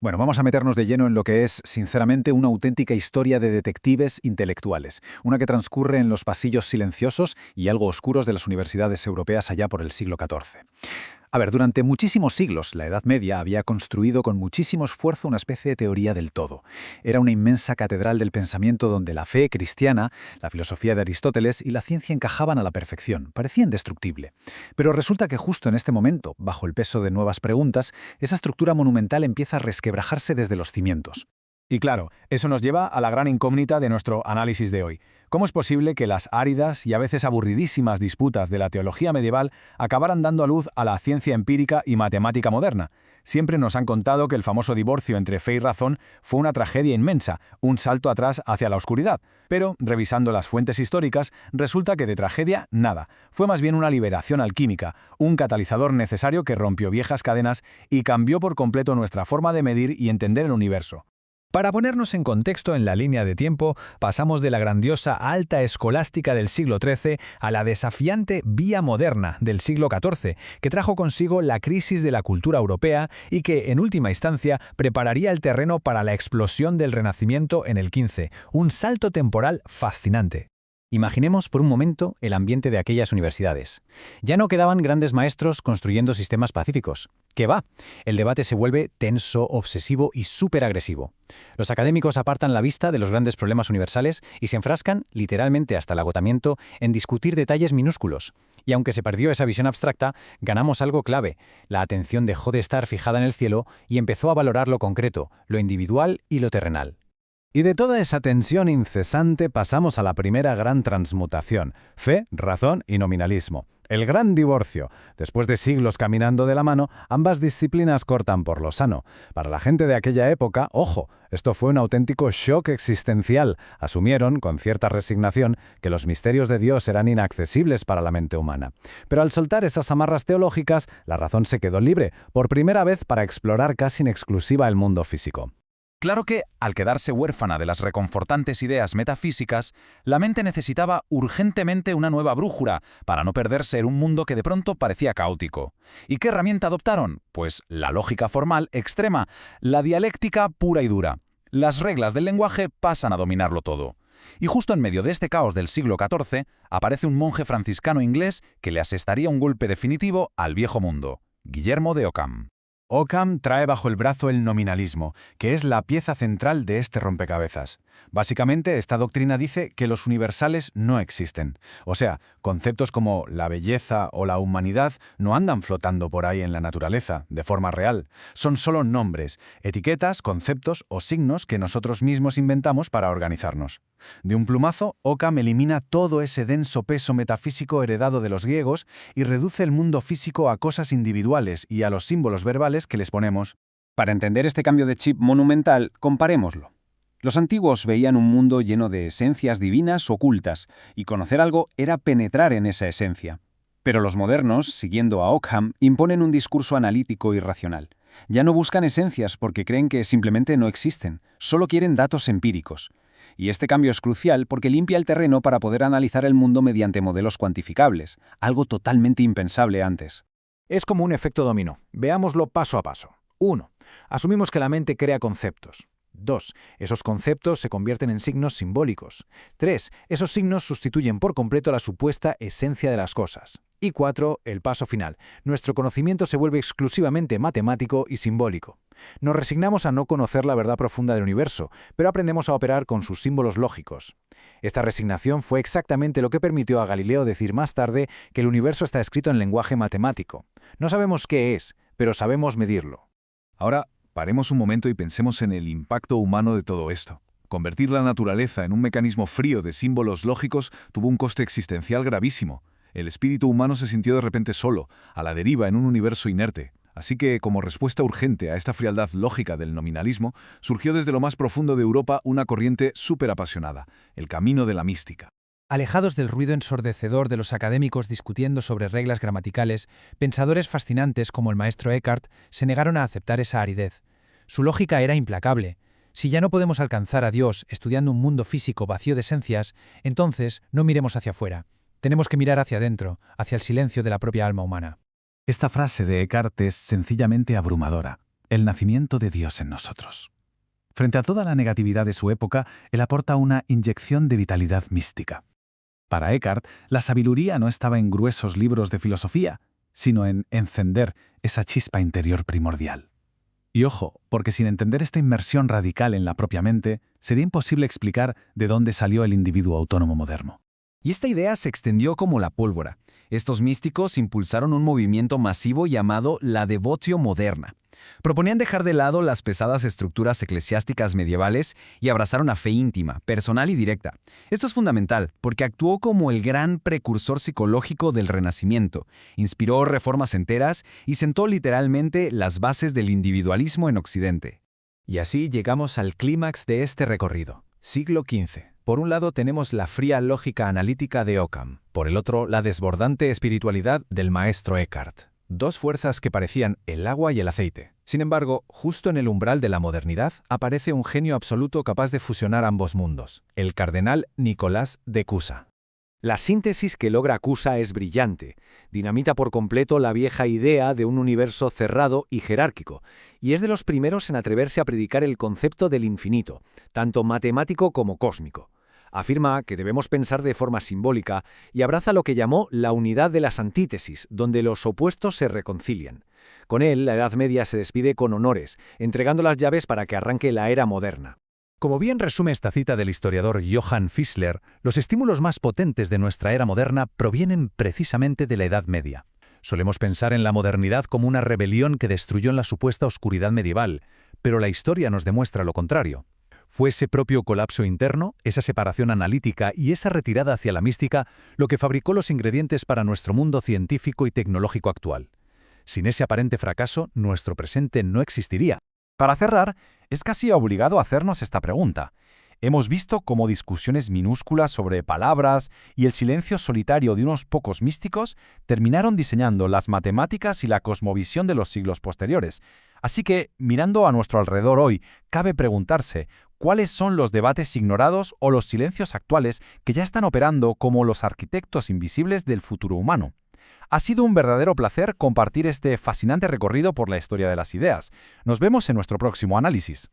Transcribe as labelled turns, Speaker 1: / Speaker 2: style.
Speaker 1: Bueno, vamos a meternos de lleno en lo que es, sinceramente, una auténtica historia de detectives intelectuales, una que transcurre en los pasillos silenciosos y algo oscuros de las universidades europeas allá por el siglo XIV. A ver, durante muchísimos siglos, la Edad Media había construido con muchísimo esfuerzo una especie de teoría del todo. Era una inmensa catedral del pensamiento donde la fe cristiana, la filosofía de Aristóteles y la ciencia encajaban a la perfección, parecía indestructible. Pero resulta que justo en este momento, bajo el peso de nuevas preguntas, esa estructura monumental empieza a resquebrajarse desde los cimientos.
Speaker 2: Y claro, eso nos lleva a la gran incógnita de nuestro análisis de hoy. ¿Cómo es posible que las áridas y a veces aburridísimas disputas de la teología medieval acabaran dando a luz a la ciencia empírica y matemática moderna? Siempre nos han contado que el famoso divorcio entre fe y razón fue una tragedia inmensa, un salto atrás hacia la oscuridad. Pero, revisando las fuentes históricas, resulta que de tragedia nada. Fue más bien una liberación alquímica, un catalizador necesario que rompió viejas cadenas y cambió por completo nuestra forma de medir y entender el universo.
Speaker 3: Para ponernos en contexto en la línea de tiempo, pasamos de la grandiosa alta escolástica del siglo XIII a la desafiante vía moderna del siglo XIV, que trajo consigo la crisis de la cultura europea y que, en última instancia, prepararía el terreno para la explosión del Renacimiento en el XV, un salto temporal fascinante.
Speaker 4: Imaginemos por un momento el ambiente de aquellas universidades. Ya no quedaban grandes maestros construyendo sistemas pacíficos. ¿Qué va? El debate se vuelve tenso, obsesivo y súper agresivo. Los académicos apartan la vista de los grandes problemas universales y se enfrascan, literalmente hasta el agotamiento, en discutir detalles minúsculos. Y aunque se perdió esa visión abstracta, ganamos algo clave. La atención dejó de estar fijada en el cielo y empezó a valorar lo concreto, lo individual y lo terrenal.
Speaker 3: Y de toda esa tensión incesante pasamos a la primera gran transmutación: fe, razón y nominalismo. El gran divorcio. Después de siglos caminando de la mano, ambas disciplinas cortan por lo sano. Para la gente de aquella época, ojo, esto fue un auténtico shock existencial. Asumieron, con cierta resignación, que los misterios de Dios eran inaccesibles para la mente humana. Pero al soltar esas amarras teológicas, la razón se quedó libre, por primera vez para explorar casi en exclusiva el mundo físico.
Speaker 5: Claro que, al quedarse huérfana de las reconfortantes ideas metafísicas, la mente necesitaba urgentemente una nueva brújula para no perderse en un mundo que de pronto parecía caótico. ¿Y qué herramienta adoptaron? Pues la lógica formal extrema, la dialéctica pura y dura. Las reglas del lenguaje pasan a dominarlo todo. Y justo en medio de este caos del siglo XIV, aparece un monje franciscano inglés que le asestaría un golpe definitivo al viejo mundo: Guillermo de Ockham.
Speaker 2: Ockham trae bajo el brazo el nominalismo, que es la pieza central de este rompecabezas. Básicamente, esta doctrina dice que los universales no existen. O sea, conceptos como la belleza o la humanidad no andan flotando por ahí en la naturaleza, de forma real. Son solo nombres, etiquetas, conceptos o signos que nosotros mismos inventamos para organizarnos. De un plumazo, Ockham elimina todo ese denso peso metafísico heredado de los griegos y reduce el mundo físico a cosas individuales y a los símbolos verbales que les ponemos.
Speaker 4: Para entender este cambio de chip monumental, comparémoslo. Los antiguos veían un mundo lleno de esencias divinas ocultas, y conocer algo era penetrar en esa esencia. Pero los modernos, siguiendo a Ockham, imponen un discurso analítico y racional. Ya no buscan esencias porque creen que simplemente no existen, solo quieren datos empíricos. Y este cambio es crucial porque limpia el terreno para poder analizar el mundo mediante modelos cuantificables, algo totalmente impensable antes.
Speaker 3: Es como un efecto dominó. Veámoslo paso a paso. 1. Asumimos que la mente crea conceptos. 2. Esos conceptos se convierten en signos simbólicos. 3. Esos signos sustituyen por completo la supuesta esencia de las cosas. Y 4. El paso final. Nuestro conocimiento se vuelve exclusivamente matemático y simbólico. Nos resignamos a no conocer la verdad profunda del universo, pero aprendemos a operar con sus símbolos lógicos. Esta resignación fue exactamente lo que permitió a Galileo decir más tarde que el universo está escrito en lenguaje matemático. No sabemos qué es, pero sabemos medirlo.
Speaker 1: Ahora, paremos un momento y pensemos en el impacto humano de todo esto. Convertir la naturaleza en un mecanismo frío de símbolos lógicos tuvo un coste existencial gravísimo. El espíritu humano se sintió de repente solo, a la deriva en un universo inerte. Así que, como respuesta urgente a esta frialdad lógica del nominalismo, surgió desde lo más profundo de Europa una corriente súper apasionada: el camino de la mística.
Speaker 6: Alejados del ruido ensordecedor de los académicos discutiendo sobre reglas gramaticales, pensadores fascinantes como el maestro Eckhart se negaron a aceptar esa aridez. Su lógica era implacable. Si ya no podemos alcanzar a Dios estudiando un mundo físico vacío de esencias, entonces no miremos hacia afuera. Tenemos que mirar hacia adentro, hacia el silencio de la propia alma humana.
Speaker 1: Esta frase de Eckhart es sencillamente abrumadora. el nacimiento de Dios en nosotros. Frente a toda la negatividad de su época, él aporta una inyección de vitalidad mística. Para Eckhart, la sabiduría no estaba en gruesos libros de filosofía, sino en encender esa chispa interior primordial. Y ojo, porque sin entender esta inmersión radical en la propia mente, sería imposible explicar de dónde salió el individuo autónomo moderno.
Speaker 7: Y esta idea se extendió como la pólvora. Estos místicos impulsaron un movimiento masivo llamado la devotio moderna. Proponían dejar de lado las pesadas estructuras eclesiásticas medievales y abrazar una fe íntima, personal y directa. Esto es fundamental porque actuó como el gran precursor psicológico del Renacimiento, inspiró reformas enteras y sentó literalmente las bases del individualismo en Occidente.
Speaker 3: Y así llegamos al clímax de este recorrido, siglo XV. Por un lado tenemos la fría lógica analítica de Occam, por el otro la desbordante espiritualidad del maestro Eckhart. Dos fuerzas que parecían el agua y el aceite. Sin embargo, justo en el umbral de la modernidad aparece un genio absoluto capaz de fusionar ambos mundos, el cardenal Nicolás de Cusa. La síntesis que logra Cusa es brillante, dinamita por completo la vieja idea de un universo cerrado y jerárquico, y es de los primeros en atreverse a predicar el concepto del infinito, tanto matemático como cósmico. Afirma que debemos pensar de forma simbólica y abraza lo que llamó la unidad de las antítesis, donde los opuestos se reconcilian. Con él, la Edad Media se despide con honores, entregando las llaves para que arranque la era moderna. Como bien resume esta cita del historiador Johann Fischler, los estímulos más potentes de nuestra era moderna provienen precisamente de la Edad Media. Solemos pensar en la modernidad como una rebelión que destruyó en la supuesta oscuridad medieval, pero la historia nos demuestra lo contrario. Fue ese propio colapso interno, esa separación analítica y esa retirada hacia la mística lo que fabricó los ingredientes para nuestro mundo científico y tecnológico actual. Sin ese aparente fracaso, nuestro presente no existiría.
Speaker 4: Para cerrar, es casi obligado hacernos esta pregunta. Hemos visto cómo discusiones minúsculas sobre palabras y el silencio solitario de unos pocos místicos terminaron diseñando las matemáticas y la cosmovisión de los siglos posteriores. Así que, mirando a nuestro alrededor hoy, cabe preguntarse cuáles son los debates ignorados o los silencios actuales que ya están operando como los arquitectos invisibles del futuro humano. Ha sido un verdadero placer compartir este fascinante recorrido por la historia de las ideas. Nos vemos en nuestro próximo análisis.